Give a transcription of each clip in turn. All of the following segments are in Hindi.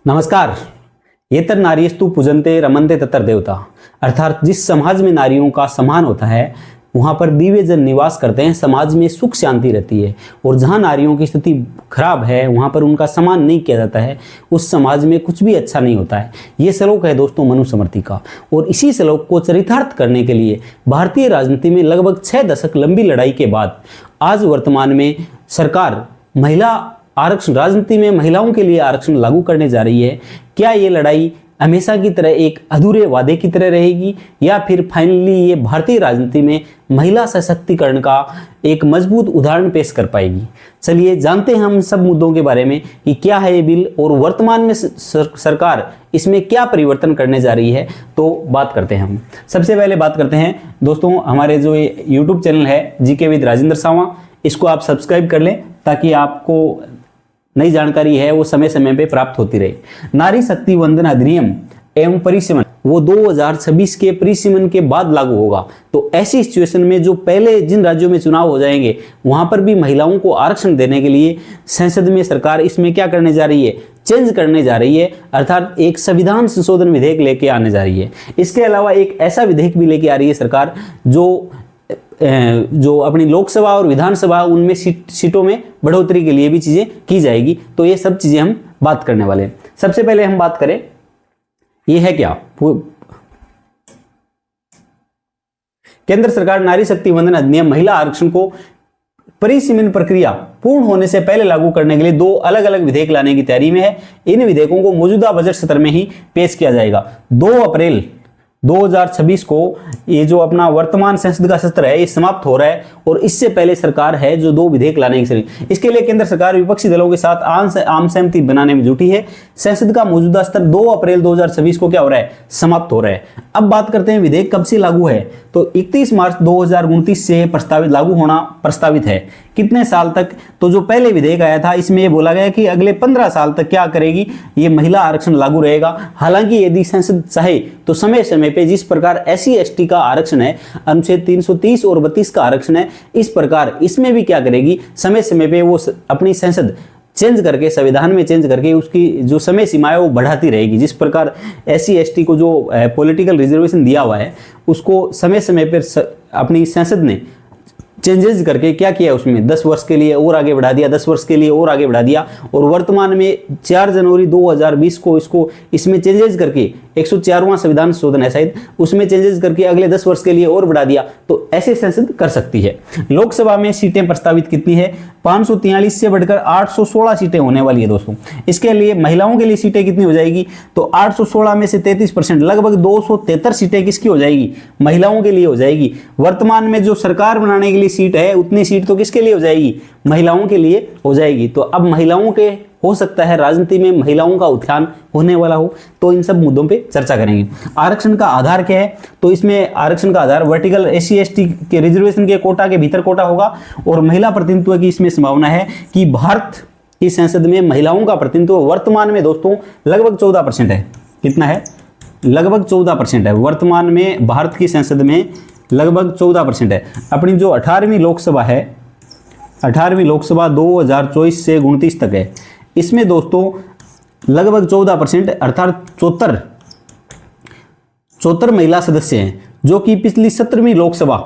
नमस्कार। येतर नारीस्तु पूजन्ते रमन्ते तत्र देवता, अर्थात जिस समाज में नारियों का सम्मान होता है वहाँ पर दिव्य जन निवास करते हैं, समाज में सुख शांति रहती है। और जहाँ नारियों की स्थिति खराब है वहाँ पर उनका सम्मान नहीं किया जाता है, उस समाज में कुछ भी अच्छा नहीं होता है। ये श्लोक है दोस्तों मनुस्मृति का। और इसी श्लोक को चरितार्थ करने के लिए भारतीय राजनीति में लगभग 6 दशक लंबी लड़ाई के बाद आज वर्तमान में सरकार महिला आरक्षण, राजनीति में महिलाओं के लिए आरक्षण लागू करने जा रही है। क्या ये लड़ाई हमेशा की तरह एक अधूरे वादे की तरह रहेगी या फिर फाइनली ये भारतीय राजनीति में महिला सशक्तिकरण का एक मजबूत उदाहरण पेश कर पाएगी? चलिए जानते हैं हम सब मुद्दों के बारे में कि क्या है ये बिल और वर्तमान में सरकार इसमें क्या परिवर्तन करने जा रही है। तो बात करते हैं हम। सबसे पहले बात करते हैं दोस्तों, हमारे जो ये यूट्यूब चैनल है जीके विद राजेंद्र सावा, इसको आप सब्सक्राइब कर लें ताकि आपको नई जानकारी है वो समय समय पे प्राप्त होती रहे। नारी शक्ति वंदन अधिनियम एवं परिसीमन वो 2026 के परिसीमन के बाद लागू होगा। तो ऐसी सिचुएशन में जो पहले जिन राज्यों में चुनाव हो जाएंगे वहां पर भी महिलाओं को आरक्षण देने के लिए संसद में सरकार इसमें क्या करने जा रही है, चेंज करने जा रही है, अर्थात एक संविधान संशोधन विधेयक लेके आने जा रही है। इसके अलावा एक ऐसा विधेयक भी लेके आ रही है सरकार जो अपनी लोकसभा और विधानसभा उनमें सीटों में बढ़ोतरी के लिए भी चीजें की जाएगी। तो ये सब चीजें हम बात करने वाले हैं। सबसे पहले हम बात करें, ये है क्या, केंद्र सरकार नारी शक्ति वंदन अधिनियम महिला आरक्षण को परिसीमन प्रक्रिया पूर्ण होने से पहले लागू करने के लिए 2 अलग अलग विधेयक लाने की तैयारी में है। इन विधेयकों को मौजूदा बजट सत्र में ही पेश किया जाएगा। 2 अप्रैल 2026 को ये जो अपना वर्तमान संसद का सत्र है ये समाप्त हो रहा है और इससे पहले सरकार है जो 2 विधेयक लाने की सलाह। इसके लिए केंद्र सरकार विपक्षी दलों के साथ आम सहमति बनाने में जुटी है। संसद का मौजूदा सत्र 2 अप्रैल 2026 को क्या हो रहा है, समाप्त हो रहा है। अब बात करते हैं विधेयक कब से लागू है, तो 31 मार्च 2029 से प्रस्तावित लागू होना प्रस्तावित है। कितने साल तक, तो जो पहले विधेयक आया था इसमें ये बोला गया कि अगले 15 साल तक क्या करेगी, ये महिला आरक्षण लागू रहेगा। हालांकि यदि संसद चाहे तो समय समय पे जिस प्रकार SC/ST का आरक्षण है, अनुच्छेद 330 और 32 का आरक्षण है, इस प्रकार इसमें भी क्या करेगी, समय समय पे वो अपनी संसद चेंज करके, संविधान में चेंज करके उसकी जो समय सीमा है वो बढ़ाती रहेगी। जिस प्रकार SC/ST को जो पॉलिटिकल रिजर्वेशन दिया हुआ है उसको समय समय पर अपनी संसद ने चेंजेस करके क्या किया, उसमें 10 वर्ष के लिए और आगे बढ़ा दिया, 10 वर्ष के लिए और आगे बढ़ा दिया। और वर्तमान में 4 जनवरी 2020 को इसमें चेंजेस करके 104वां संविधान संशोधन है शायद, उसमें चेंजेस करके अगले 10 वर्ष के लिए और बढ़ा दिया। तो ऐसे संसद कर सकती है। लोकसभा में सीटें प्रस्तावित कितनी है, 543 से बढ़कर 816 सीटें होने वाली है दोस्तों। इसके लिए महिलाओं के लिए सीटें कितनी हो जाएगी, तो 816 में से 33% लगभग 273 सीटें किसकी हो जाएगी, महिलाओं के लिए हो जाएगी। वर्तमान में जो सरकार बनाने के लिए सीट है उतनी सीट तो किसके लिए हो जाएगी, महिलाओं के लिए हो जाएगी। तो अब महिलाओं के हो सकता है राजनीति में महिलाओं का उत्थान होने वाला हो। तो इन सब मुद्दों पे चर्चा करेंगे। आरक्षण का आधार क्या है, तो इसमें आरक्षण का आधार वर्टिकल SC/ST के रिजर्वेशन के कोटा के भीतर कोटा होगा। और महिला प्रतिनिधित्व की इसमें संभावना है कि भारत की संसद में महिलाओं का प्रतिनिधित्व वर्तमान में दोस्तों लगभग 14% है। कितना है, लगभग 14% है। वर्तमान में भारत की संसद में लगभग 14% है। अपनी जो 18वीं लोकसभा है, 18वीं लोकसभा 2024 से 29 तक है, इसमें दोस्तों लगभग 14% अर्थात 74 महिला सदस्य हैं, जो कि पिछली 17वीं लोकसभा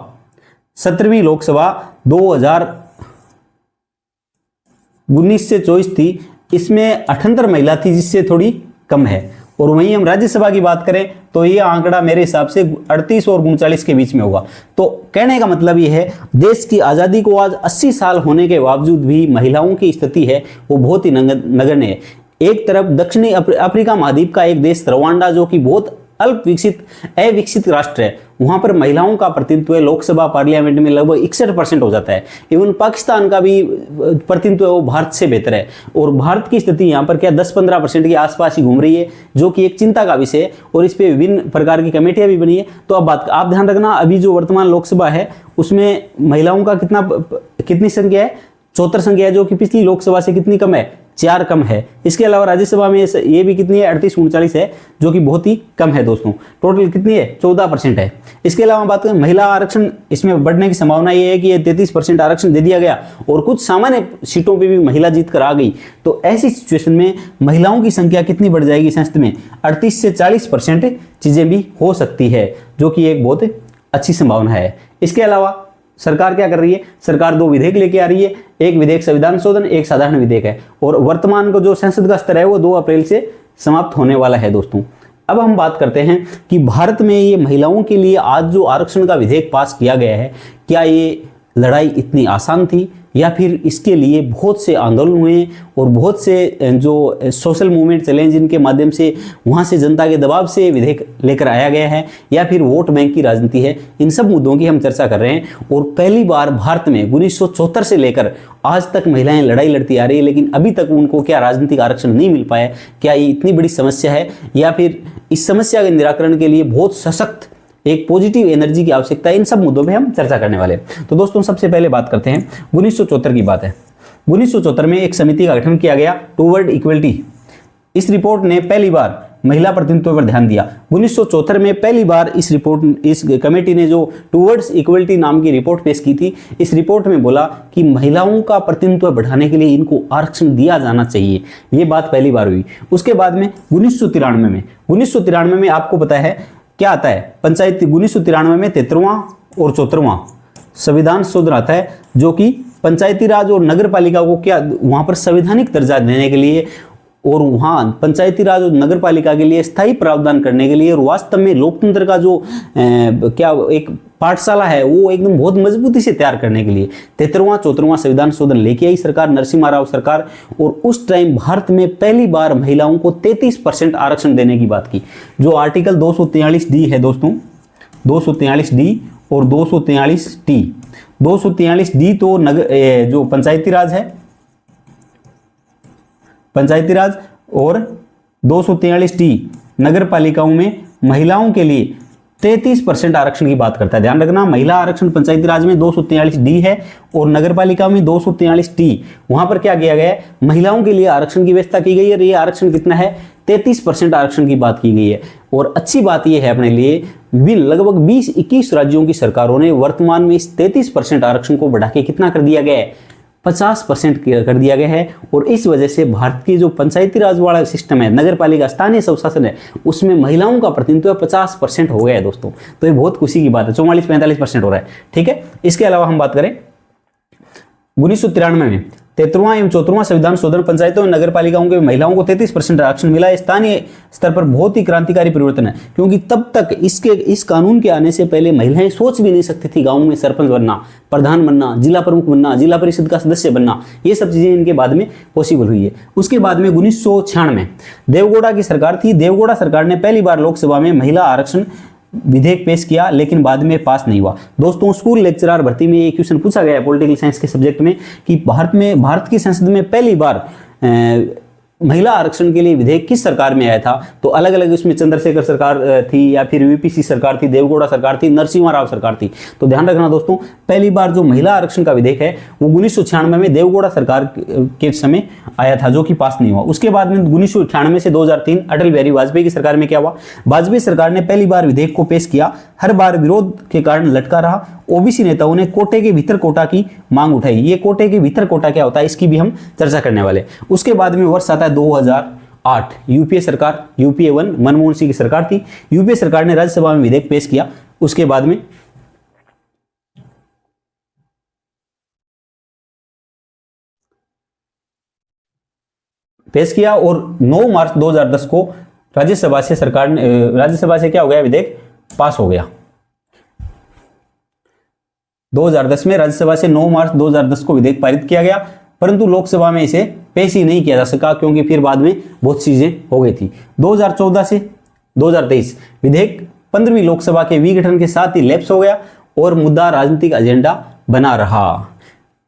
2019 से 24 थी, इसमें 78 महिला थी, जिससे थोड़ी कम है। और वहीं हम राज्यसभा की बात करें तो ये आंकड़ा मेरे हिसाब से 38 और 39 के बीच में होगा। तो कहने का मतलब ये है, देश की आज़ादी को आज 80 साल होने के बावजूद भी महिलाओं की स्थिति है वो बहुत ही नगण्य है। एक तरफ दक्षिणी अफ्रीका महाद्वीप का एक देश रवांडा, जो कि बहुत अविकसित राष्ट्र है, वहां पर महिलाओं का प्रतिनिधित्व लोकसभा पार्लियामेंट में लगभग 61% हो जाता है। इवन पाकिस्तान का भी प्रतिनिधित्व वो भारत से बेहतर है। और भारत की स्थिति यहाँ पर क्या 10-15% के आसपास ही घूम रही है, जो कि एक चिंता का विषय है। और इस पे विभिन्न प्रकार की कमेटियां भी बनी है। तो अब आप ध्यान रखना, अभी जो वर्तमान लोकसभा है उसमें महिलाओं का कितनी संख्या है, 74 संख्या है, जो कि पिछली लोकसभा से कितनी कम है, 4 कम है। इसके अलावा राज्यसभा में ये भी कितनी है, 38-39 है, जो कि बहुत ही कम है दोस्तों। टोटल कितनी है, 14% है। इसके अलावा बात करें महिला आरक्षण, इसमें बढ़ने की संभावना ये है कि ये 33% आरक्षण दे दिया गया और कुछ सामान्य सीटों पर भी महिला जीत कर आ गई। तो ऐसी सिचुएशन में महिलाओं की संख्या कितनी बढ़ जाएगी संसद में, 38 से 40% चीजें भी हो सकती है, जो कि एक बहुत अच्छी संभावना है। इसके अलावा सरकार क्या कर रही है, सरकार 2 विधेयक लेके आ रही है। एक विधेयक संविधान शोधन, एक साधारण विधेयक है। और वर्तमान को जो संसद का स्तर है वो 2 अप्रैल से समाप्त होने वाला है दोस्तों। अब हम बात करते हैं कि भारत में ये महिलाओं के लिए आज जो आरक्षण का विधेयक पास किया गया है, क्या ये लड़ाई इतनी आसान थी या फिर इसके लिए बहुत से आंदोलन हुए और बहुत से जो सोशल मूवमेंट चैलेंज इनके माध्यम से वहाँ से जनता के दबाव से विधेयक लेकर आया गया है, या फिर वोट बैंक की राजनीति है। इन सब मुद्दों की हम चर्चा कर रहे हैं। और पहली बार भारत में 1974 से लेकर आज तक महिलाएं लड़ाई लड़ती आ रही है, लेकिन अभी तक उनको क्या राजनीतिक आरक्षण नहीं मिल पाया। क्या ये इतनी बड़ी समस्या है या फिर इस समस्या के निराकरण के लिए बहुत सशक्त एक पॉजिटिव एनर्जी की आवश्यकता है, इन सब मुद्दों पे हम चर्चा करने वाले हैं। तो दोस्तों सबसे पहले बात करते हैं 1974 की बात है। 1974 में एक समिति का गठन किया गया, टूवर्ड इक्वलिटी। इस रिपोर्ट ने पहली बार महिला प्रतिनिधित्व पर ध्यान दिया। 1974 में पहली बार इस कमेटी ने जो टूवर्ड्स इक्वलिटी नाम की रिपोर्ट पेश की थी, इस रिपोर्ट में बोला कि महिलाओं का प्रतिनिधित्व बढ़ाने के लिए इनको आरक्षण दिया जाना चाहिए। ये बात पहली बार हुई। उसके बाद में 1993 में आपको पता है क्या आता है, पंचायती 1993 में 73वां और 74वां संविधान संशोधन आता है, जो कि पंचायती राज और नगर पालिका को क्या वहां पर संवैधानिक दर्जा देने के लिए और वहां पंचायती राज और नगर पालिका के लिए स्थायी प्रावधान करने के लिए और वास्तव में लोकतंत्र का जो क्या एक पाठशाला है वो एकदम बहुत मजबूती से तैयार करने के लिए 73वां 74वां संविधान संशोधन लेके आई सरकार, नरसिम्हा राव सरकार। और उस टाइम भारत में पहली बार महिलाओं को 33% आरक्षण देने की बात की। जो आर्टिकल 243D है दोस्तों, 243D और 243T। 243D तो जो पंचायती राज है, पंचायती राज, और 243T नगर पालिकाओं में महिलाओं के लिए 33% आरक्षण की बात करता है। ध्यान रखना, महिला आरक्षण पंचायती राज में 243D है और नगर पालिका में 243T। वहां पर क्या किया गया है, महिलाओं के लिए आरक्षण की व्यवस्था की गई है। ये आरक्षण कितना है, 33% आरक्षण की बात की गई है। और अच्छी बात यह है अपने लिए, लगभग 20-21 राज्यों की सरकारों ने वर्तमान में इस 33% आरक्षण को बढ़ा के कितना कर दिया गया है, 50% कर दिया गया है। और इस वजह से भारत की जो पंचायती राज वाला सिस्टम है, नगर पालिका स्थानीय स्वशासन है, उसमें महिलाओं का प्रतिनिधित्व 50% हो गया है दोस्तों। तो ये बहुत खुशी की बात है, 44-45% हो रहा है। ठीक है। इसके अलावा हम बात करें 1993 में 73वां एवं 74वां संविधान संशोधन, पंचायतों और नगर पालिकाओं के महिलाओं को 33% आरक्षण मिला। स्थानीय स्तर पर बहुत ही क्रांतिकारी परिवर्तन है, क्योंकि तब तक इस कानून के आने से पहले महिलाएं सोच भी नहीं सकती थी गांव में सरपंच बनना, प्रधान बनना, जिला प्रमुख बनना, जिला परिषद का सदस्य बनना। ये सब चीजें इनके बाद में पॉसिबल हुई है। उसके बाद में 1996 देवगौड़ा की सरकार थी। देवगौड़ा सरकार ने पहली बार लोकसभा में महिला आरक्षण विधेयक पेश किया, लेकिन बाद में पास नहीं हुआ। दोस्तों स्कूल लेक्चरर भर्ती में ये क्वेश्चन पूछा गया है पॉलिटिकल साइंस के सब्जेक्ट में कि भारत की संसद में पहली बार महिला आरक्षण के लिए विधेयक किस सरकार में आया था। तो अलग अलग उसमें चंद्रशेखर सरकार थी, या फिर वीपीसी सरकार थी, देवगौड़ा सरकार थी, नरसिम्हा राव सरकार थी। तो ध्यान रखना दोस्तों, पहली बार जो महिला आरक्षण का विधेयक है वो 1996 में देवगौड़ा सरकार के समय आया था, जो कि पास नहीं हुआ। उसके बाद में 1998 से 2003 अटल बिहारी वाजपेयी की सरकार में क्या हुआ, वाजपेयी सरकार ने पहली बार विधेयक को पेश किया। हर बार विरोध के कारण लटका रहा। ओबीसी नेताओं ने कोटे के भीतर कोटा की मांग उठाई। ये कोटे के भीतर कोटा क्या होता है, इसकी भी हम चर्चा करने वाले। उसके बाद में वर्ष आता है 2008, यूपीए सरकार, यूपीए 1 मनमोहन सिंह की सरकार थी। यूपीए सरकार ने राज्यसभा में विधेयक पेश किया। उसके बाद में पेश किया और 9 मार्च 2010 को राज्यसभा से क्या हो गया, विधेयक पास हो गया। 2010 में राज्यसभा से 9 मार्च 2010 को विधेयक पारित किया गया, परंतु लोकसभा में इसे पेश ही नहीं किया जा सका, क्योंकि फिर बाद में बहुत चीजें हो गई थी। 2014 से 2023 विधेयक 15वीं लोकसभा के विघटन के साथ ही लैप्स हो गया और मुद्दा राजनीतिक एजेंडा बना रहा।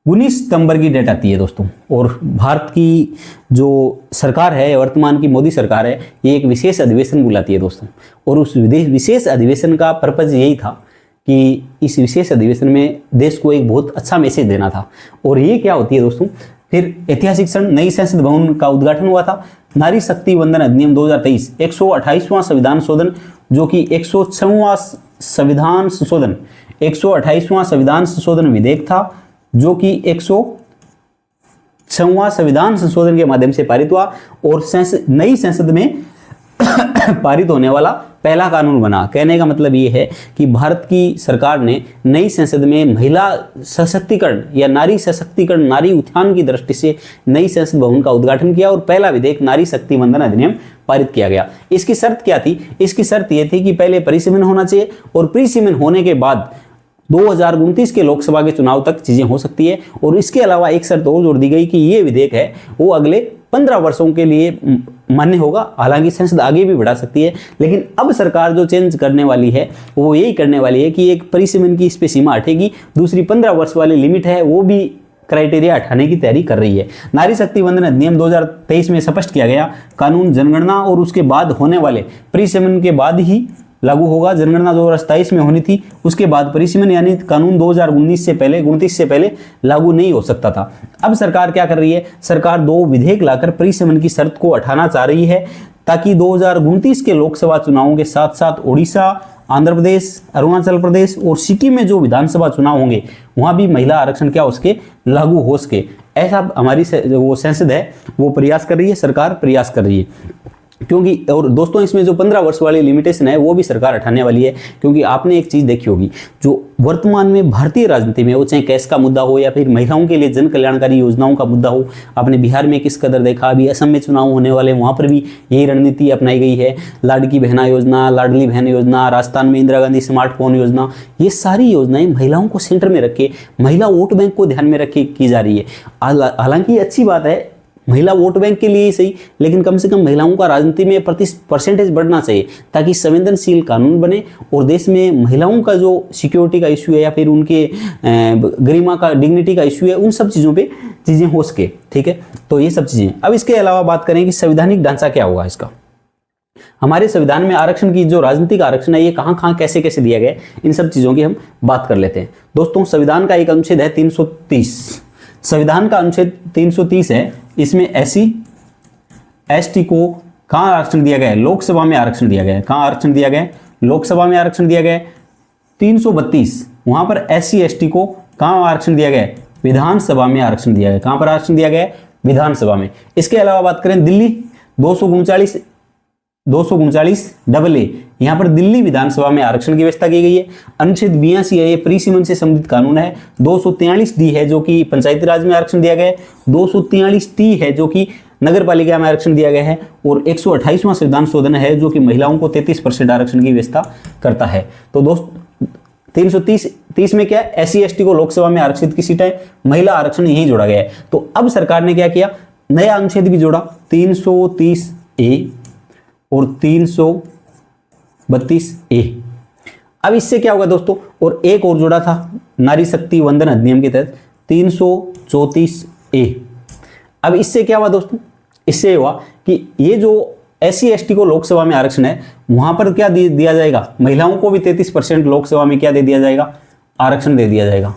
19 सितंबर की डेट आती है दोस्तों, और भारत की जो सरकार है, वर्तमान की मोदी सरकार है, ये एक विशेष अधिवेशन बुलाती है दोस्तों। और उस विशेष अधिवेशन का पर्पज यही था कि इस विशेष अधिवेशन में देश को एक बहुत अच्छा मैसेज देना था। और ये क्या होती है दोस्तों फिर ऐतिहासिक क्षण, नई संसद भवन का उद्घाटन हुआ था। नारी शक्ति वंदन अधिनियम 2023, 128वां संविधान संशोधन, जो कि 106वां संविधान संशोधन, 128वां संविधान संशोधन विधेयक था, जो कि 106वां संविधान संशोधन के माध्यम से पारित हुआ और नई संसद में पारित होने वाला पहला कानून बना। कहने का मतलब ये है कि भारत की सरकार ने नई संसद में महिला सशक्तिकरण या नारी सशक्तिकरण, नारी उत्थान की दृष्टि से नई संसद भवन का उद्घाटन किया और पहला विधेयक नारी शक्ति वंदन अधिनियम पारित किया गया। इसकी शर्त क्या थी? इसकी शर्त यह थी कि पहले परिसीमन होना चाहिए और परिसीमन होने के बाद 2029 के लोकसभा के चुनाव तक चीजें हो सकती है। और इसके अलावा एक शर्त और जोड़ दी गई कि ये विधेयक है वो अगले 15 वर्षों के लिए मान्य होगा। हालांकि संसद आगे भी बढ़ा सकती है, लेकिन अब सरकार जो चेंज करने वाली है वो यही करने वाली है कि एक परिसीमन की इस पे सीमा हटेगी, दूसरी 15 वर्ष वाली लिमिट है वो भी क्राइटेरिया हटाने की तैयारी कर रही है। नारी शक्ति वंदन अधिनियम 2023 में स्पष्ट किया गया कानून जनगणना और उसके बाद होने वाले परिसीमन के बाद ही लागू होगा। जनगणना 2027 में होनी थी, उसके बाद परिसीमन यानी कानून 2019 से पहले 29 से पहले लागू नहीं हो सकता था। अब सरकार क्या कर रही है? सरकार 2 विधेयक लाकर परिसीमन की शर्त को हटाना चाह रही है ताकि 2029 के लोकसभा चुनावों के साथ साथ ओडिशा, आंध्र प्रदेश, अरुणाचल प्रदेश और सिक्किम में जो विधानसभा चुनाव होंगे वहां भी महिला आरक्षण क्या हो सके, लागू हो सके। ऐसा हमारी वो संसद है वो प्रयास कर रही है, सरकार प्रयास कर रही है। क्योंकि और दोस्तों इसमें जो 15 वर्ष वाली लिमिटेशन है वो भी सरकार हटाने वाली है। क्योंकि आपने एक चीज देखी होगी, जो वर्तमान में भारतीय राजनीति में, वो चाहे कैश का मुद्दा हो या फिर महिलाओं के लिए जन कल्याणकारी योजनाओं का मुद्दा हो, आपने बिहार में किस कदर देखा, अभी असम में चुनाव होने वाले वहां पर भी यही रणनीति अपनाई गई है। लाडकी बहना योजना, लाडली बहन योजना, राजस्थान में इंदिरा गांधी स्मार्टफोन योजना, ये सारी योजनाएं महिलाओं को सेंटर में रखे, महिला वोट बैंक को ध्यान में रखे की जा रही है। हालांकि अच्छी बात है महिला वोट बैंक के लिए ही सही, लेकिन कम से कम महिलाओं का राजनीति में परसेंटेज बढ़ना चाहिए ताकि संवेदनशील कानून बने और देश में महिलाओं का जो सिक्योरिटी का इश्यू है या फिर उनके गरिमा का, डिग्निटी का इश्यू है, उन सब चीज़ों पे चीज़ें हो सके। ठीक है, तो ये सब चीज़ें। अब इसके अलावा बात करें कि संवैधानिक ढांचा क्या होगा इसका। हमारे संविधान में आरक्षण की जो राजनीतिक आरक्षण है ये कहाँ कहाँ कैसे कैसे दिया गया है, इन सब चीज़ों की हम बात कर लेते हैं। दोस्तों संविधान का एक अनुच्छेद है 330, संविधान का अनुच्छेद 330 है। इसमें SC ST को कहाँ आरक्षण दिया गया है? लोकसभा में आरक्षण दिया गया है। कहाँ आरक्षण दिया गया है? लोकसभा में आरक्षण दिया गया है। 332 वहां पर SC ST को कहाँ आरक्षण दिया गया है? विधानसभा में आरक्षण दिया गया है। कहाँ पर आरक्षण दिया गया है? विधानसभा में। इसके अलावा बात करें दिल्ली 239 AA, यहाँ पर दिल्ली विधानसभा में आरक्षण की व्यवस्था की गई है। अनुच्छेद 82 है, ये परिसीमन से संबंधित कानून है। 243D है जो कि पंचायती राज में आरक्षण दिया गया है। 243T है जो कि नगर पालिका में आरक्षण दिया गया है और 128वां संविधान संशोधन है जो कि महिलाओं को 33% आरक्षण की व्यवस्था करता है। तो दोस्त 330 में क्या है? SC ST को लोकसभा में आरक्षित की सीट है, महिला आरक्षण यही जोड़ा गया है। तो अब सरकार ने क्या किया? नया अनुच्छेद भी जोड़ा 330A और 332A। अब इससे क्या होगा दोस्तों? और एक और जोड़ा था नारी शक्ति वंदन अधिनियम के तहत 334A। अब इससे क्या हुआ दोस्तों? इससे हुआ कि ये जो SC ST को लोकसभा में आरक्षण है वहां पर क्या दिया जाएगा? महिलाओं को भी 33% लोकसभा में क्या दे दिया जाएगा? आरक्षण दे दिया जाएगा।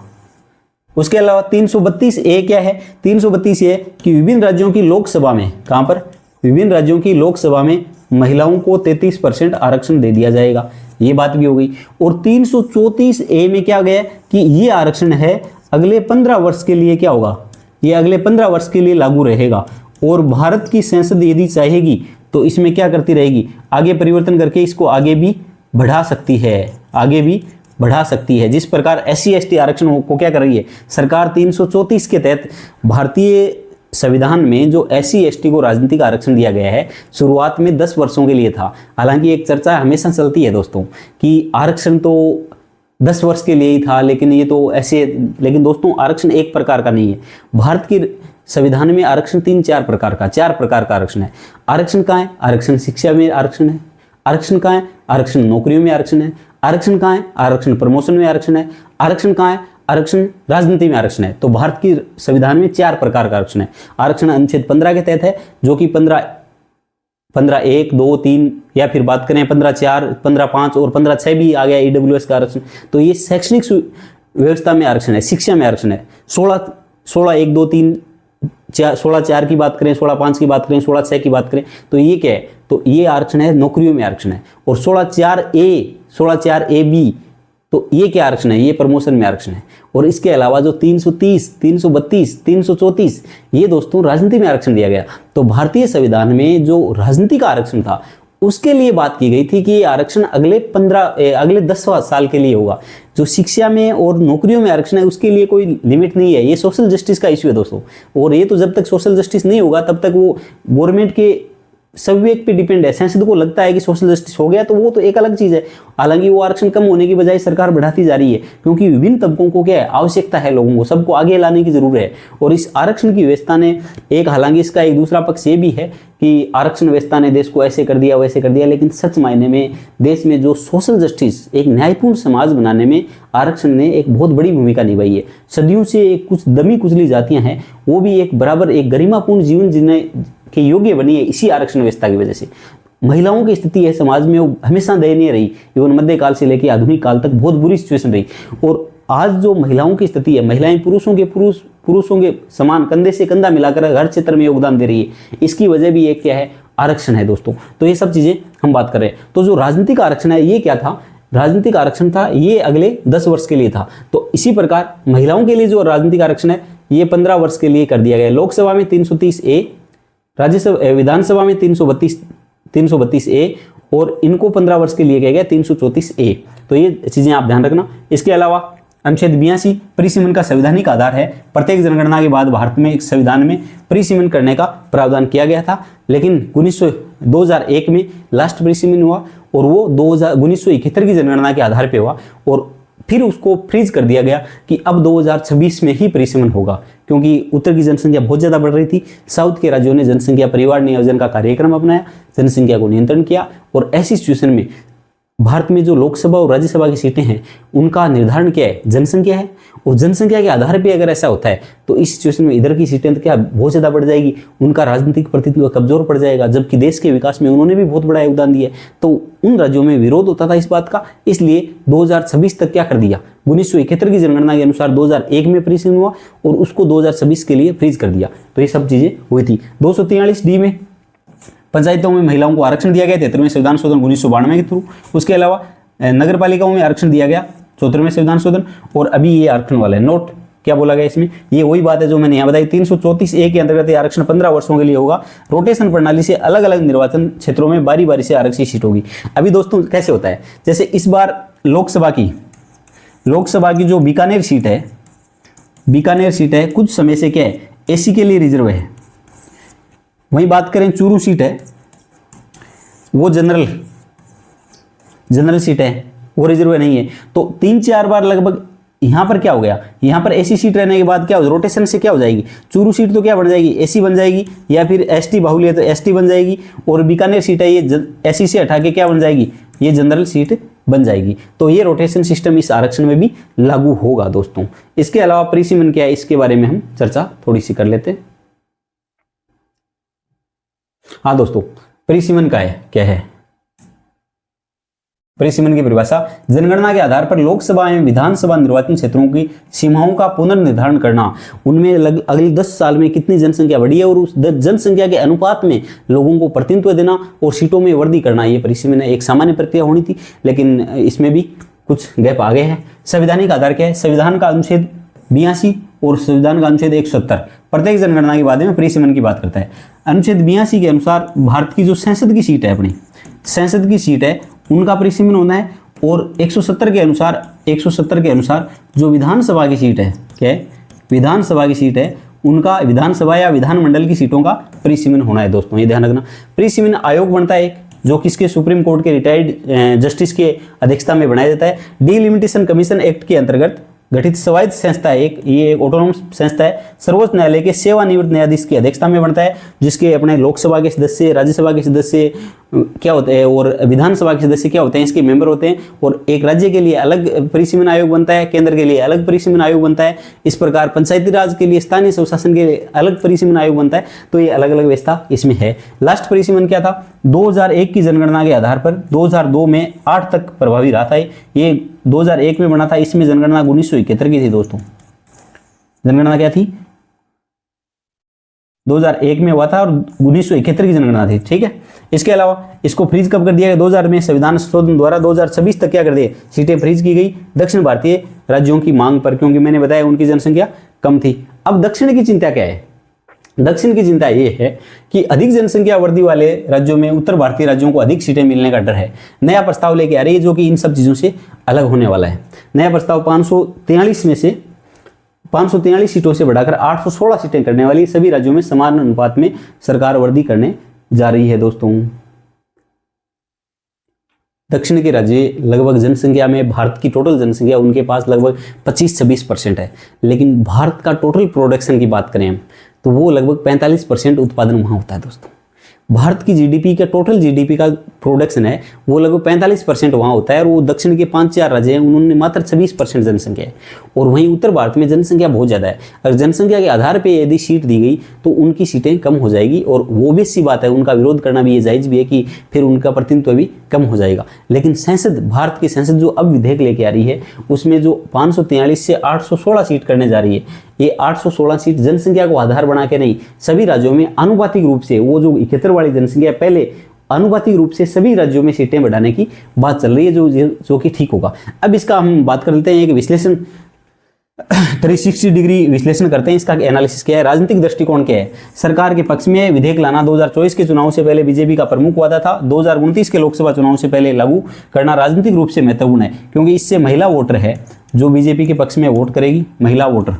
उसके अलावा 332A क्या है? 332 ये कि विभिन्न राज्यों की लोकसभा में, कहां पर? विभिन्न राज्यों की लोकसभा में महिलाओं को 33% आरक्षण दे दिया जाएगा। ये बात भी हो गई। और 334A में क्या गया कि ये आरक्षण है अगले 15 वर्ष के लिए क्या होगा? ये अगले 15 वर्ष के लिए लागू रहेगा और भारत की संसद यदि चाहेगी तो इसमें क्या करती रहेगी? आगे परिवर्तन करके इसको आगे भी बढ़ा सकती है, आगे भी बढ़ा सकती है। जिस प्रकार SC ST आरक्षण को क्या कर रही है सरकार? 334 के तहत भारतीय संविधान में जो SC ST को राजनीतिक आरक्षण दिया गया है शुरुआत में 10 वर्षों के लिए था। हालांकि एक चर्चा हमेशा चलती है दोस्तों कि आरक्षण तो 10 वर्ष के लिए ही था, लेकिन ये तो ऐसे, लेकिन दोस्तों आरक्षण एक प्रकार का नहीं है। भारत के संविधान में आरक्षण 4 प्रकार का आरक्षण है। आरक्षण कहाँ है? आरक्षण शिक्षा में आरक्षण है। आरक्षण कहाँ है? आरक्षण नौकरियों में आरक्षण है। आरक्षण कहाँ है? आरक्षण प्रमोशन में आरक्षण है। आरक्षण कहाँ है? आरक्षण राजनीति में आरक्षण है। तो भारत की संविधान में 4 प्रकार का आरक्षण है। आरक्षण अनुच्छेद 15 के तहत है जो कि 15(1), 2, 3 या फिर बात करें 15(4), 15(5) और 15(6) भी आ गया EWS का आरक्षण। तो ये शैक्षणिक व्यवस्था में आरक्षण है, शिक्षा में आरक्षण है। 16(1), 2, 3, 16/4 की बात करें, 16/5 की बात करें, 16/6 की बात करें, तो ये क्या है, तो ये आरक्षण है, नौकरियों में आरक्षण है। और 16/4A, 16/4AB, तो ये क्या आरक्षण है, ये प्रमोशन में आरक्षण है। और इसके अलावा जो 330, 332, 334, ये दोस्तों राजनीति में आरक्षण दिया गया। तो भारतीय संविधान में जो राजनीति का आरक्षण था उसके लिए बात की गई थी कि ये आरक्षण अगले 10 साल के लिए होगा। जो शिक्षा में और नौकरियों में आरक्षण है उसके लिए कोई लिमिट नहीं है। ये सोशल जस्टिस का इश्यू है दोस्तों, और ये तो जब तक सोशल जस्टिस नहीं होगा तब तक वो गवर्नमेंट के संविवेक पे डिपेंड है। संसद को लगता है कि सोशल जस्टिस हो गया तो वो तो एक अलग चीज है। हालांकि वो आरक्षण कम होने की बजाय सरकार बढ़ाती जा रही है, क्योंकि विभिन्न तबकों को क्या है, आवश्यकता है, लोगों को सबको आगे लाने की जरूरत है। और इस आरक्षण की व्यवस्था ने हालांकि इसका एक दूसरा पक्ष ये भी है कि आरक्षण व्यवस्था ने देश को ऐसे कर दिया वैसे कर दिया, लेकिन सच मायने में देश में जो सोशल जस्टिस, एक न्यायपूर्ण समाज बनाने में आरक्षण ने एक बहुत बड़ी भूमिका निभाई है। सदियों से एक कुछ दमी कुचली जातियां हैं वो भी एक बराबर एक गरिमापूर्ण जीवन जीने के योग्य बनी है इसी आरक्षण व्यवस्था की वजह से। महिलाओं की स्थिति है समाज में वो हमेशा दयनीय रही, इवन मध्यकाल से लेकर आधुनिक काल तक बहुत बुरी सिचुएशन रही। और आज जो महिलाओं की स्थिति है, महिलाएं पुरुषों के समान कंधे से कंधा मिलाकर हर क्षेत्र में योगदान दे रही है। इसकी वजह भी एक क्या है, आरक्षण है दोस्तों। तो ये सब चीजें हम बात कर रहे हैं। तो जो राजनीतिक आरक्षण है ये क्या था, राजनीतिक आरक्षण था ये अगले 10 वर्ष के लिए था। तो इसी प्रकार महिलाओं के लिए जो राजनीतिक आरक्षण है ये 15 वर्ष के लिए कर दिया गया। लोकसभा में 330A, राज्यसभा विधानसभा में 332A, और इनको 15 वर्ष के लिए किया गया 334A। तो ये चीजें आप ध्यान रखना। इसके अलावा अनुच्छेद 82 परिसीमन का संवैधानिक आधार है। प्रत्येक जनगणना के बाद भारत में एक संविधान में परिसीमन करने का प्रावधान किया गया था, लेकिन 2001 में लास्ट परिसीमन हुआ और वो 1971 की जनगणना के आधार पर हुआ, और फिर उसको फ्रीज कर दिया गया कि अब 2026 में ही परिसीमन होगा, क्योंकि उत्तर की जनसंख्या बहुत ज़्यादा बढ़ रही थी। साउथ के राज्यों ने जनसंख्या परिवार नियोजन का कार्यक्रम अपनाया, जनसंख्या को नियंत्रण किया, और ऐसी सिचुएशन में भारत में जो लोकसभा और राज्यसभा की सीटें हैं उनका निर्धारण क्या है, जनसंख्या है। और जनसंख्या के आधार पे अगर ऐसा होता है तो इस सिचुएशन में इधर की सीटें तो क्या बहुत ज़्यादा बढ़ जाएगी, उनका राजनीतिक प्रतिनिधित्व कमजोर पड़ जाएगा, जबकि देश के विकास में उन्होंने भी बहुत बड़ा योगदान दिया है। तो उन राज्यों में विरोध होता था इस बात का, इसलिए 2026 तक क्या कर दिया, 1971 की जनगणना के अनुसार 2001 में परिसीमन हुआ और उसको 2026 के लिए फ्रीज कर दिया। तो ये सब चीज़ें हुई थी। 243D में पंचायतों में महिलाओं को आरक्षण दिया गया 73वें संविधान शोधन 1992 के थ्रू। उसके अलावा नगर पालिकाओं में आरक्षण दिया गया 74वें संविधान शोधन, और अभी ये आरक्षण वाला है। नोट क्या बोला गया इसमें, ये वही बात है जो मैंने यहाँ बताई। 334A के अंतर्गत ये आरक्षण 15 वर्षों के लिए होगा। रोटेशन प्रणाली से अलग अलग निर्वाचन क्षेत्रों में बारी बारी से आरक्षित सीट होगी। अभी दोस्तों कैसे होता है, जैसे इस बार लोकसभा की जो बीकानेर सीट है कुछ समय से क्या है, एसी के लिए रिजर्व है। वही बात करें चूरू सीट है, वो जनरल सीट है, वो रिजर्व नहीं है। तो 3-4 बार लगभग यहां पर क्या हो गया, यहां पर एसी सीट रहने के बाद क्या हो, रोटेशन से क्या हो जाएगी, चूरू सीट तो क्या बन जाएगी, एसी बन जाएगी, या फिर एसटी बाहुल्य है तो एसटी बन जाएगी, और बीकानेर सीट है ये एसी से हटा के क्या बन जाएगी, ये जनरल सीट बन जाएगी। तो ये रोटेशन सिस्टम इस आरक्षण में भी लागू होगा दोस्तों। इसके अलावा परिसीमन क्या है, इसके बारे में हम चर्चा थोड़ी सी कर लेते हैं। हाँ दोस्तों, परिसीमन क्या है, परिसीमन की परिभाषा, जनगणना के आधार पर लोकसभा एवं विधानसभा निर्वाचन क्षेत्रों की सीमाओं का पुनर्निर्धारण करना, उनमें अगले 10 साल में कितनी जनसंख्या बढ़ी है और उस जनसंख्या के अनुपात में लोगों को प्रतिनिधित्व देना और सीटों में वृद्धि करना, ये परिसीमन एक सामान्य प्रक्रिया होनी थी, लेकिन इसमें भी कुछ गैप आ गए हैं। संवैधानिक आधार क्या है, संविधान का अनुच्छेद 82 और संविधान का अनुच्छेद 170 प्रत्येक जनगणना के बारे में परिसीमन की बात करता है। अनुच्छेद 82 के अनुसार भारत की जो संसद की सीट है, अपनी संसद की सीट है, उनका परिसीमन होना है, और 170 के अनुसार जो विधानसभा की सीट है, क्या है, विधानसभा की सीट है, उनका विधानसभा या विधानमंडल की सीटों का परिसीमन होना है दोस्तों, ये ध्यान रखना। परिसीमन आयोग बनता है एक, जो किसके, सुप्रीम कोर्ट के रिटायर्ड जस्टिस के अध्यक्षता में बनाया जाता है। डिलिमिटेशन कमीशन एक्ट के अंतर्गत गठित स्वायत्त संस्था है ये एक ऑटोनॉमस संस्था है, सर्वोच्च न्यायालय के सेवानिवृत्त न्यायाधीश की अध्यक्षता में बनता है, जिसके अपने लोकसभा के सदस्य, राज्यसभा के सदस्य क्या होते हैं और विधानसभा के सदस्य क्या होते हैं, इसके मेंबर होते हैं। और एक राज्य के लिए अलग परिसीमन आयोग बनता है, केंद्र के लिए अलग परिसीमन आयोग बनता है। इस प्रकार पंचायती राज के लिए, स्थानीय स्वशासन के लिए अलग परिसीमन आयोग बनता है। तो ये अलग अलग व्यवस्था इसमें है। लास्ट परिसीमन क्या था, 2001 की जनगणना के आधार पर 2002 में 8 तक प्रभावी रहा था। ये 2001 में बना था, इसमें जनगणना 1971 की थी दोस्तों। जनगणना क्या थी, 2001 में हुआ था और 1971 की जनगणना थी, ठीक है। इसके अलावा इसको फ्रीज कब कर दिया गया, 2000 में संविधान संशोधन द्वारा 2026 तक क्या कर दिए, सीटें फ्रीज की गई दक्षिण भारतीय राज्यों की मांग पर, क्योंकि मैंने बताया उनकी जनसंख्या कम थी। अब दक्षिण की चिंता क्या है, दक्षिण की चिंता ये है कि अधिक जनसंख्या वृद्धि वाले राज्यों में उत्तर भारतीय राज्यों को अधिक सीटें मिलने का डर है। नया प्रस्ताव लेके आ रही है जो कि इन सब चीजों से अलग होने वाला है। नया प्रस्ताव 543 में से 543 सीटों से बढ़ाकर 816 सीटें करने वाली सभी राज्यों में समान अनुपात में सरकार वृद्धि करने जा रही है। दोस्तों, दक्षिण के राज्य लगभग जनसंख्या में भारत की टोटल जनसंख्या उनके पास लगभग 25-26% है, लेकिन भारत का टोटल प्रोडक्शन की बात करें हम तो वो लगभग 45% उत्पादन वहाँ होता है। दोस्तों, भारत की जीडीपी का टोटल जीडीपी का प्रोडक्शन है वो लगभग 45% वहाँ होता है, और वो दक्षिण के 5-4 राज्य हैं उन्होंने मात्र 26% जनसंख्या है, और वहीं उत्तर भारत में जनसंख्या बहुत ज़्यादा है। अगर जनसंख्या के आधार पर यदि सीट दी गई तो उनकी सीटें कम हो जाएगी, और वो भी सी बात है, उनका विरोध करना भी ये जायज़ भी है कि फिर उनका प्रतिनिधित्व भी कम हो जाएगा। लेकिन संसद, भारत की संसद जो अब विधेयक लेके आ रही है उसमें जो 543 से 816 सीट करने जा रही है, ये 816 सीट जनसंख्या को आधार बना के नहीं, सभी राज्यों में आनुपातिक रूप से, वो जो 71 वाली जनसंख्या पहले आनुपातिक रूप से सभी राज्यों में सीटें बढ़ाने की बात चल रही है, जो कि ठीक होगा। अब इसका हम बात कर लेते हैं कि विश्लेषण 360 डिग्री विश्लेषण करते हैं। इसका एनालिसिस क्या है, राजनीतिक दृष्टिकोण क्या है। सरकार के पक्ष में विधेयक लाना 2024 के चुनाव से पहले बीजेपी का प्रमुख वादा था। 2029 के लोकसभा चुनाव से पहले लागू करना राजनीतिक रूप से महत्वपूर्ण है, क्योंकि इससे महिला वोटर है जो बीजेपी के पक्ष में वोट करेगी, महिला वोटर,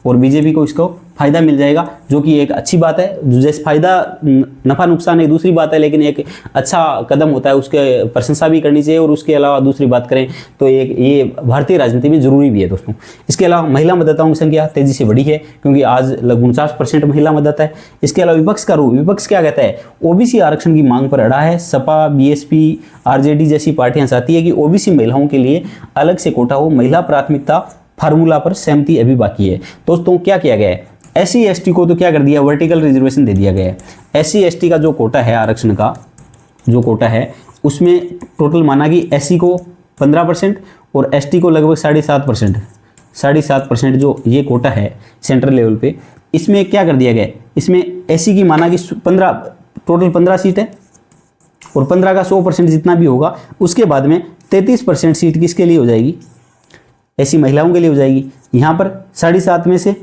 और बीजेपी को इसको फायदा मिल जाएगा, जो कि एक अच्छी बात है। जैसे फायदा नफा नुकसान एक दूसरी बात है, लेकिन एक अच्छा कदम होता है, उसके प्रशंसा भी करनी चाहिए। और उसके अलावा दूसरी बात करें तो एक ये भारतीय राजनीति में जरूरी भी है। दोस्तों, इसके अलावा महिला मतदाताओं की संख्या तेजी से बढ़ी है, क्योंकि आज लगभग 49% महिला मतदाता है। इसके अलावा विपक्ष का रूप, विपक्ष क्या कहता है, ओबीसी आरक्षण की मांग पर अड़ा है। सपा, बीएसपी, आरजेडी जैसी पार्टियां चाहती है कि ओबीसी महिलाओं के लिए अलग से कोटा हो। महिला प्राथमिकता फार्मूला पर सहमति अभी बाकी है। दोस्तों, क्या किया गया है, एससी एसटी को तो क्या कर दिया, वर्टिकल रिजर्वेशन दे दिया गया है। एससी एसटी का जो कोटा है, आरक्षण का जो कोटा है, उसमें टोटल माना कि एससी को 15% और एसटी को लगभग 7.5% जो ये कोटा है सेंट्रल लेवल पे, इसमें क्या कर दिया गया है, इसमें एससी की माना कि 15 सीट है, और 15 का 100% जितना भी होगा, उसके बाद में 33% सीट किसके लिए हो जाएगी, ऐसी महिलाओं के लिए हो जाएगी। यहाँ पर 7.5 में से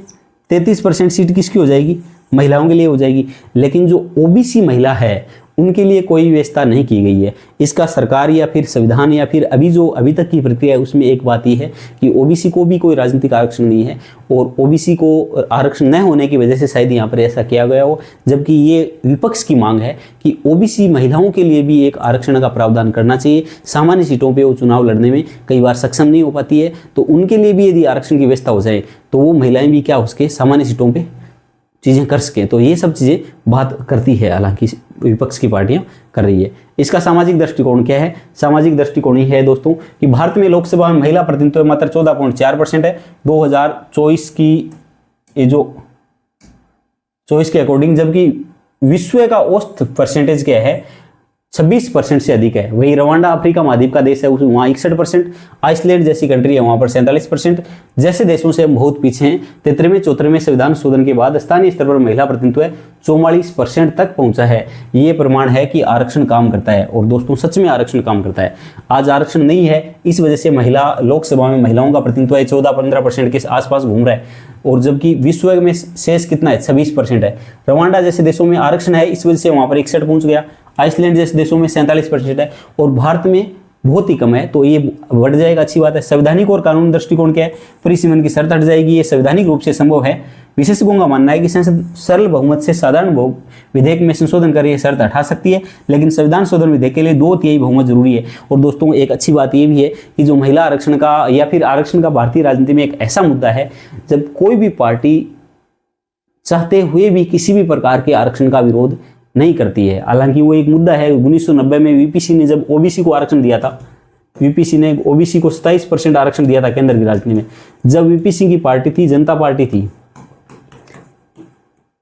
33% सीट किसकी हो जाएगी, महिलाओं के लिए हो जाएगी। लेकिन जो ओबीसी महिला है उनके लिए कोई व्यवस्था नहीं की गई है। इसका सरकार या फिर संविधान या फिर अभी तक की प्रक्रिया है, उसमें एक बात यह है कि ओबीसी को भी कोई राजनीतिक आरक्षण नहीं है, और ओबीसी को आरक्षण न होने की वजह से शायद यहाँ पर ऐसा किया गया हो, जबकि ये विपक्ष की मांग है कि ओबीसी महिलाओं के लिए भी एक आरक्षण का प्रावधान करना चाहिए। सामान्य सीटों पर वो चुनाव लड़ने में कई बार सक्षम नहीं हो पाती है, तो उनके लिए भी यदि आरक्षण की व्यवस्था हो जाए तो वो महिलाएं भी क्या हो सके, सामान्य सीटों पर चीज़ें कर सकें। तो ये सब चीज़ें बात करती है, हालांकि विपक्ष की पार्टियां कर रही है। इसका सामाजिक दृष्टिकोण क्या है, सामाजिक दृष्टिकोण ही है दोस्तों कि भारत में लोकसभा में महिला प्रतिनिधित्व मात्र 14.4% है 2024 की, ये जो 24 के अकॉर्डिंग, जबकि विश्व का औसत परसेंटेज क्या है, 26% से अधिक है। वही रवांडा अफ्रीका महाद्वीप का देश है, वहाँ 61%, आइसलैंड जैसी कंट्री है वहाँ पर 47%। जैसे देशों से हम बहुत पीछे हैं। 33वें संविधान संशोधन के बाद स्थानीय स्तर पर महिला प्रतिनिधित्व 44% तक पहुंचा है। ये प्रमाण है कि आरक्षण काम करता है, और दोस्तों सच में आरक्षण काम करता है। आज आरक्षण नहीं है, इस वजह से महिला लोकसभा में महिलाओं का प्रतिनिधित्व 14-15% के आसपास घूम रहा है, और जबकि विश्व में शेष कितना है, 26% है। रवांडा जैसे देशों में आरक्षण है, इस वजह से वहाँ पर 61 पहुँच गया। आइसलैंड जैसे देशों में 47% है, और भारत में बहुत ही कम है, तो ये बढ़ जाएगा, अच्छी बात है। संवैधानिक और कानूनी दृष्टिकोण क्या है, परिसीमन की शर्त हट जाएगी, ये संवैधानिक रूप से संभव है। विशेषज्ञों का मानना है कि संसद सरल बहुमत से साधारण विधेयक में संशोधन कर यह शर्त हटा सकती है, लेकिन संविधान शोधन विधेयक के लिए 2/3 बहुमत जरूरी है। और दोस्तों, एक अच्छी बात यह भी है कि जो महिला आरक्षण का या फिर आरक्षण का भारतीय राजनीति में एक ऐसा मुद्दा है जब कोई भी पार्टी चाहते हुए भी किसी भी प्रकार के आरक्षण का विरोध नहीं करती है। हालांकि वो एक मुद्दा है, 1990 में वीपीसी ने जब ओबीसी को आरक्षण दिया था, वीपीसी ने ओबीसी को 27% आरक्षण दिया था केंद्र की राजनीति में। जब वीपीसी की पार्टी थी, जनता पार्टी थी,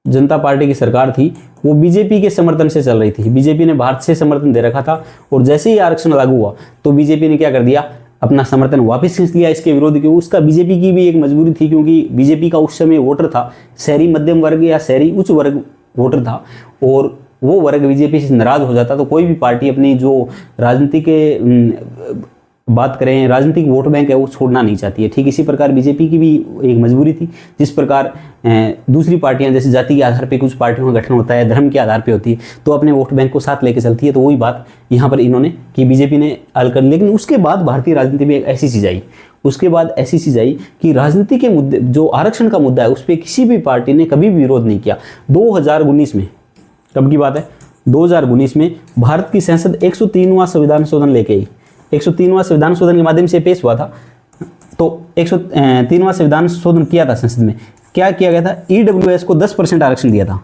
जनता पार्टी की सरकार थी, वो बीजेपी के समर्थन से चल रही थी। बीजेपी ने भारत से समर्थन दे रखा था, और जैसे ही आरक्षण लागू हुआ तो बीजेपी ने क्या कर दिया, अपना समर्थन वापस खींच लिया इसके विरोध के। उसका बीजेपी की भी एक मजबूरी थी, क्योंकि बीजेपी का उस समय वोटर था शहरी मध्यम वर्ग या शहरी उच्च वर्ग वोटर था, और वो वर्ग बीजेपी से नाराज हो जाता तो कोई भी पार्टी अपनी जो राजनीति के बात करें राजनीतिक वोट बैंक है वो छोड़ना नहीं चाहती है। ठीक इसी प्रकार बीजेपी की भी एक मजबूरी थी, जिस प्रकार दूसरी पार्टियां जैसे जाति के आधार पे कुछ पार्टियों का गठन होता है, धर्म के आधार पे होती है, तो अपने वोट बैंक को साथ लेके चलती है। तो वही बात यहाँ पर इन्होंने कि बीजेपी ने हल कर। लेकिन उसके बाद भारतीय राजनीति में एक ऐसी चीज आई, उसके बाद ऐसी चीज आई कि राजनीति के मुद्दे जो आरक्षण का मुद्दा है उस पर किसी भी पार्टी ने कभी भी विरोध नहीं किया। 2019 में, कब की बात है, 2019 में भारत की संसद 103वां संविधान शोधन लेके आई। 103वां संविधान शोधन के माध्यम से पेश हुआ था। तो 103वां संविधान शोधन किया था संसद में। क्या किया गया था, ईडब्ल्यूएस को 10% आरक्षण दिया था।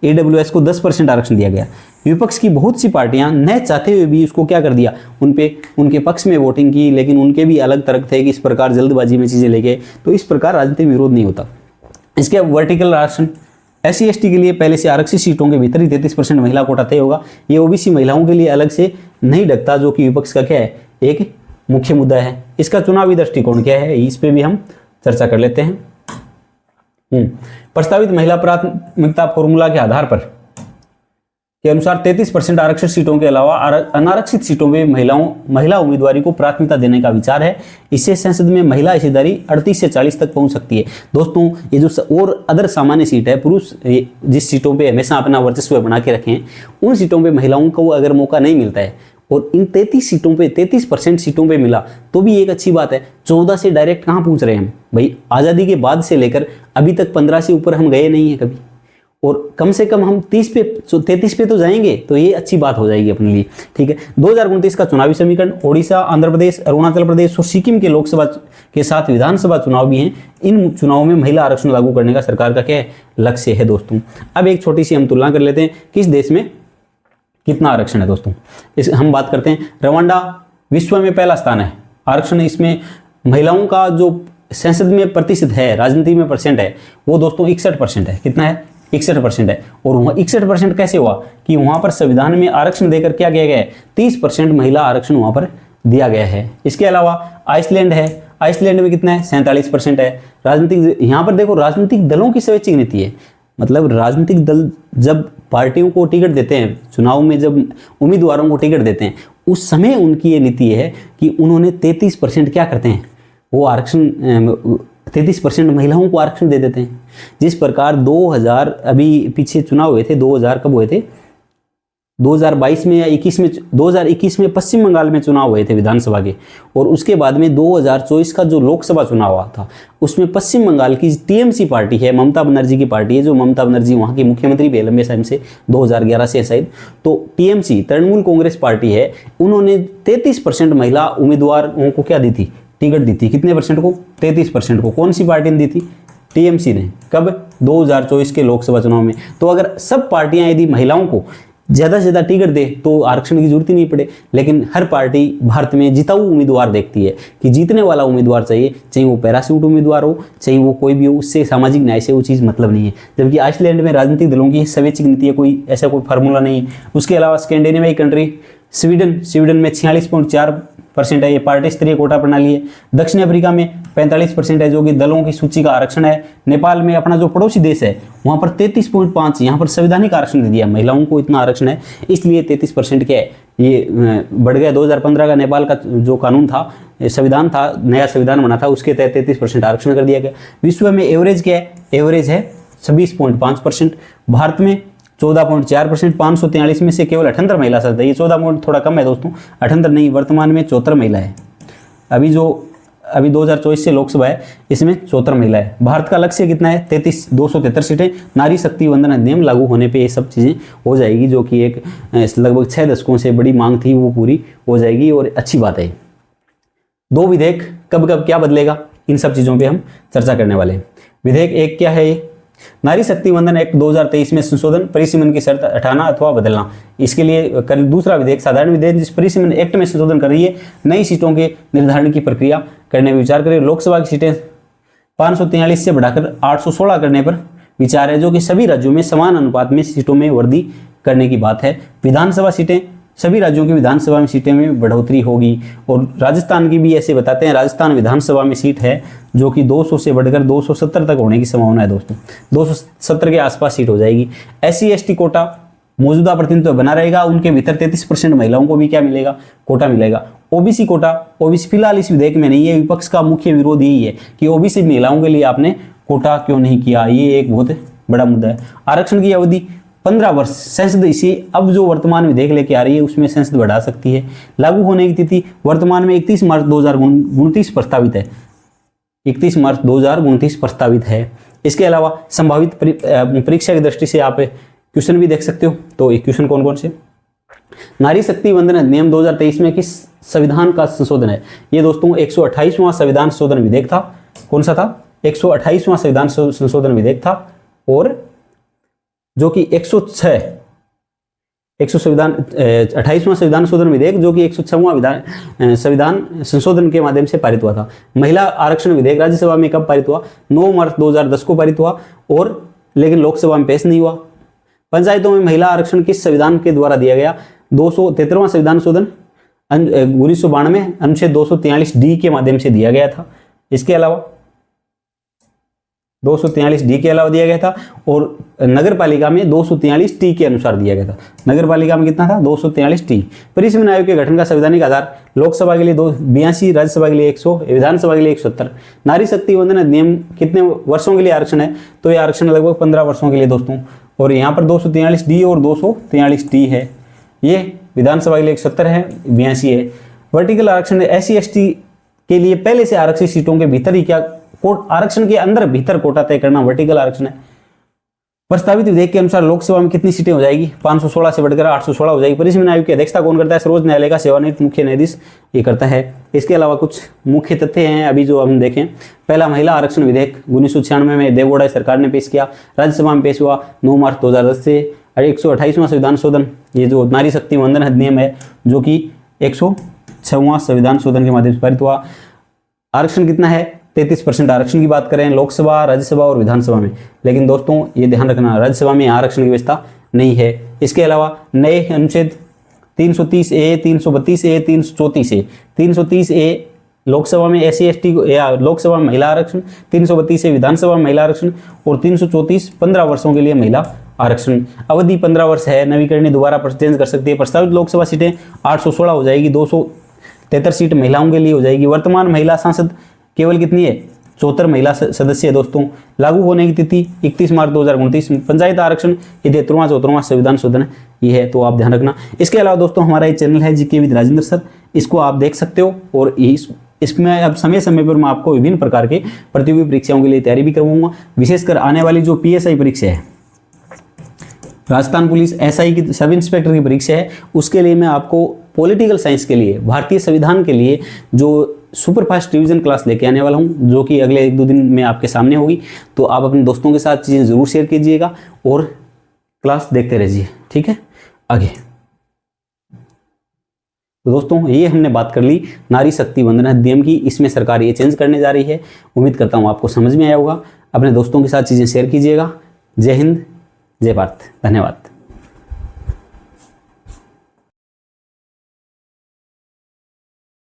ईडब्ल्यूएस को 10% आरक्षण दिया गया। विपक्ष की बहुत सी पार्टियां न चाहते हुए भी उसको क्या कर दिया, उनके पक्ष में वोटिंग की, लेकिन उनके भी अलग तर्क थे कि इस प्रकार जल्दबाजी में चीजें लेके, तो इस प्रकार राजनीतिक विरोध नहीं होता। इसके वर्टिकल आरक्षण, SC ST के लिए पहले से आरक्षित सीटों के भीतर ही 33% महिला कोटा तय होगा। ये ओबीसी महिलाओं के लिए अलग से नहीं ढकता, जो कि विपक्ष का क्या है, एक मुख्य मुद्दा है। इसका चुनावी दृष्टिकोण क्या है, इस पे भी हम चर्चा कर लेते हैं। प्रस्तावित महिला प्राथमिकता फॉर्मूला के आधार पर के अनुसार 33% आरक्षित सीटों के अलावा अनारक्षित सीटों में महिला उम्मीदवारी को प्राथमिकता देने का विचार है। इससे संसद में महिला हिस्सेदारी 38 से 40 तक पहुंच सकती है। दोस्तों, ये जो और अदर सामान्य सीट है, पुरुष जिस सीटों पे हमेशा अपना वर्चस्व बना के रखें, उन सीटों पे महिलाओं को अगर मौका नहीं मिलता है और इन 33 सीटों पे 33% सीटों पे मिला तो भी एक अच्छी बात है। 14 से डायरेक्ट कहाँ पहुंच रहे हैं हम भाई, आज़ादी के बाद से लेकर अभी तक 15 से ऊपर हम गए नहीं है कभी, और कम से कम हम 33 पे तो जाएंगे, तो ये अच्छी बात हो जाएगी अपने लिए। ठीक है, 2029 का चुनावी समीकरण, ओडिशा, आंध्र प्रदेश, अरुणाचल प्रदेश और सिक्किम के लोकसभा के साथ विधानसभा चुनाव भी हैं। इन चुनावों में महिला आरक्षण लागू करने का सरकार का क्या है, लक्ष्य है दोस्तों। अब एक छोटी सी हम तुलना कर लेते हैं, किस देश में कितना आरक्षण है दोस्तों। इस हम बात करते हैं, रवांडा विश्व में पहला स्थान है आरक्षण। इसमें महिलाओं का जो संसद में प्रतिशत है, राजनीति में परसेंट है, वो दोस्तों 61% है। कितना है, 61% है। और वहाँ 61% कैसे हुआ कि वहाँ पर संविधान में आरक्षण देकर क्या किया गया है, 30% महिला आरक्षण वहाँ पर दिया गया है। इसके अलावा आइसलैंड है, आइसलैंड में कितना है, 47% है। राजनीतिक, यहाँ पर देखो राजनीतिक दलों की स्वैच्छिक नीति है, मतलब राजनीतिक दल जब पार्टियों को टिकट देते हैं, चुनाव में जब उम्मीदवारों को टिकट देते हैं, उस समय उनकी ये नीति है कि उन्होंने 33% क्या करते हैं, वो आरक्षण 33% महिलाओं को आरक्षण दे देते हैं। जिस प्रकार 2000 अभी पीछे चुनाव हुए थे, 2000 कब हुए थे, 2022 में या 21 में, 2021 में पश्चिम बंगाल में चुनाव हुए थे विधानसभा के, और उसके बाद में 2024 का जो लोकसभा चुनाव हुआ था उसमें पश्चिम बंगाल की TMC पार्टी है, ममता बनर्जी की पार्टी है, जो ममता बनर्जी वहाँ की मुख्यमंत्री भी है लंबे समय से, 2011 से शायद। तो TMC तृणमूल कांग्रेस पार्टी है, उन्होंने 33% महिला उम्मीदवारों को क्या दी थी, टिकट दी थी। कितने परसेंट को, 33% को। कौन सी पार्टी ने दी थी, TMC ने। कब, 2024 के लोकसभा चुनाव में। तो अगर सब पार्टियां यदि महिलाओं को ज़्यादा से ज़्यादा टिकट दे तो आरक्षण की जरूरत ही नहीं पड़े, लेकिन हर पार्टी भारत में जिताऊ उम्मीदवार देखती है कि जीतने वाला उम्मीदवार चाहिए, चाहे वो पैराशूट उम्मीदवार हो, चाहे वो कोई भी हो, उससे सामाजिक न्याय से वो चीज़ मतलब नहीं है। जबकि आइसलैंड में राजनीतिक दलों की स्वैच्छिक नीति है, कोई ऐसा कोई फार्मूला नहीं है। उसके अलावा स्कैंडिनेवियन कंट्री स्वीडन में 46.4% है, ये पार्टी स्तरीय कोटा प्रणाली है। दक्षिण अफ्रीका में 45% है, जो कि दलों की सूची का आरक्षण है। नेपाल में अपना जो पड़ोसी देश है वहाँ पर 33.5, यहाँ पर संवैधानिक आरक्षण दे दिया महिलाओं को, इतना आरक्षण है, इसलिए 33% क्या है, ये बढ़ गया। 2015 का नेपाल का जो कानून था, संविधान था, नया संविधान बना था, उसके तहत 33% आरक्षण कर दिया गया। विश्व में एवरेज क्या है, एवरेज है 26.5%। भारत में 14.4%, 543 में से केवल 78 महिला सदस्य। ये 14 पॉइंट थोड़ा कम है दोस्तों, 78 नहीं, वर्तमान में 74 महिला है। अभी 2024 से लोकसभा है, इसमें 74 महिला है। भारत का लक्ष्य कितना है, 273 सीटें। नारी शक्ति वंदन अधिनियम लागू होने पे ये सब चीज़ें हो जाएगी, जो कि एक लगभग 6 दशकों से बड़ी मांग थी, वो पूरी हो जाएगी और अच्छी बात है। 2 विधेयक कब कब क्या बदलेगा, इन सब चीज़ों पर हम चर्चा करने वाले हैं। विधेयक 1 क्या है, ये नारी शक्ति वंदन एक्ट 2023 में संशोधन, परिसीमन की शर्त हटाना अथवा बदलना। इसके लिए दूसरा विधेयक साधारण विधेयक, जिस परिसीमन एक्ट में संशोधन कर रही है, नई सीटों के निर्धारण की प्रक्रिया करने में विचार करें। लोकसभा की सीटें 543 से बढ़ाकर 816 करने पर विचार है, जो कि सभी राज्यों में समान अनुपात में सीटों में वृद्धि करने की बात है। विधानसभा सीटें सभी राज्यों की विधानसभा में सीटें में बढ़ोतरी होगी। और राजस्थान की भी ऐसे बताते हैं, राजस्थान विधानसभा में सीट है जो कि 200 से बढ़कर 270 तक होने की संभावना है दोस्तों, 270 के आसपास सीट हो जाएगी। SC/ST कोटा मौजूदा प्रतिनिधित्व बना रहेगा, उनके भीतर 33% महिलाओं को भी क्या मिलेगा, कोटा मिलेगा। OBC कोटा, OBC फिलहाल इस विधेयक में नहीं है, विपक्ष का मुख्य विरोध यही है कि OBC महिलाओं के लिए आपने कोटा क्यों नहीं किया, ये एक बहुत बड़ा मुद्दा है। आरक्षण की अवधि 15 वर्ष, संसद इसी अब जो वर्तमान विधेयक लेके आ रही है उसमें संसद बढ़ा सकती है। लागू होने की तिथि वर्तमान में 31 मार्च 2029 प्रस्तावित है, 31 मार्च 2029 प्रस्तावित है। इसके अलावा संभावित परीक्षा की दृष्टि से आप क्वेश्चन भी देख सकते हो। तो एक क्वेश्चन कौन कौन से, नारी शक्ति वंदन अधिनियम 2023 में किस संविधान का संशोधन है? ये दोस्तों 128वां संविधान संशोधन विधेयक था। कौन सा था? 128वां संविधान संशोधन विधेयक था, और जो कि 106 संविधान 28वां संविधान संशोधन विधेयक जो कि 106वां संविधान संशोधन के माध्यम से पारित हुआ था। महिला आरक्षण विधेयक राज्यसभा में कब पारित हुआ? 9 मार्च 2010 को पारित हुआ, और लेकिन लोकसभा में पेश नहीं हुआ। पंचायतों में महिला आरक्षण किस संविधान के द्वारा दिया गया? 273वां संविधान संशोधन 1992 अनुच्छेद 243D के माध्यम से दिया गया था। इसके अलावा 243D के अलावा दिया गया था, और नगर पालिका में 243T के अनुसार दिया गया था। नगर पालिका में कितना था? 243T। परिसीमन आयोग के गठन का संवैधानिक आधार लोकसभा के लिए 82, राज्यसभा के लिए 100, विधानसभा के लिए 170। नारी शक्ति वंदन अधिनियम कितने वर्षों के लिए आरक्षण है? तो ये आरक्षण लगभग 15 वर्षों के लिए दोस्तों, और यहाँ पर 243D और 243T है। ये विधानसभा के लिए 170 है, 82 है। वर्टिकल आरक्षण SC/ST के लिए पहले से आरक्षित सीटों के भीतर ही क्या आरक्षण के अंदर भीतर कोटा तय करना वर्टिकल आरक्षण है। प्रस्तावित विधेयक के अनुसार लोकसभा में कितनी सीटें हो जाएगी? 516 से बढ़कर 816 हो जाएगी। परिसीमन आयोग की अध्यक्षता कौन करता है? सर्वोच्च न्यायालय का सेवानिवृत्त मुख्य न्यायाधीश ये करता है। इसके अलावा कुछ मुख्य तथ्य हैं अभी जो हम देखें। पहला महिला आरक्षण विधेयक 1996 में देवगौड़ा सरकार ने पेश किया, राज्यसभा में पेश हुआ 9 मार्च 2010 से। 128वां संविधान संशोधन, ये जो नारी शक्ति वंदन अधिनियम है जो कि 106वां संविधान संशोधन के माध्यम से पारित हुआ। आरक्षण कितना है? 33% आरक्षण की बात करें लोकसभा, राज्यसभा और विधानसभा में। लेकिन दोस्तों ये ध्यान रखना, राज्यसभा में आरक्षण की व्यवस्था नहीं है। इसके अलावा नए अनुच्छेद 330A, 332A, 334A, 330A Lok Sabha में SC/ST या लोकसभा में महिला आरक्षण, 332A विधानसभा में महिला आरक्षण, और 334 15 वर्षों के लिए महिला आरक्षण। अवधि 15 वर्ष है, नवीकरणीय दोबारा चेंज कर सकती है। प्रस्तावित लोकसभा सीटें 816 हो जाएगी, 273 सीट महिलाओं के लिए हो जाएगी। वर्तमान महिला सांसद केवल कितनी है? 74 महिला सदस्य है दोस्तों। लागू होने की तिथि 31 मार्च 2029। पंचायत आरक्षण ये 73वां 74वां संविधान संशोधन ये है, तो आप ध्यान रखना। इसके अलावा दोस्तों हमारा ये चैनल है जीके विद राजेंद्र सर, इसको आप देख सकते हो, और इसमें अब समय समय पर मैं आपको विभिन्न प्रकार के प्रतियोगी परीक्षाओं के लिए तैयारी भी करवाऊंगा। विशेषकर आने वाली जो PSI परीक्षा है, राजस्थान पुलिस SI की सब इंस्पेक्टर की परीक्षा है, उसके लिए मैं आपको पॉलिटिकल साइंस के लिए, भारतीय संविधान के लिए जो सुपरफास्ट रिवीजन क्लास लेके आने वाला हूं, जो कि अगले 1-2 दिन में आपके सामने होगी। तो आप अपने दोस्तों के साथ चीज़ें ज़रूर शेयर कीजिएगा और क्लास देखते रहिए, ठीक है। आगे तो दोस्तों ये हमने बात कर ली नारी शक्ति वंदन अधिनियम की, इसमें सरकार ये चेंज करने जा रही है। उम्मीद करता हूँ आपको समझ में आया होगा। अपने दोस्तों के साथ चीज़ें शेयर कीजिएगा। जय हिंद, जय भारत, धन्यवाद।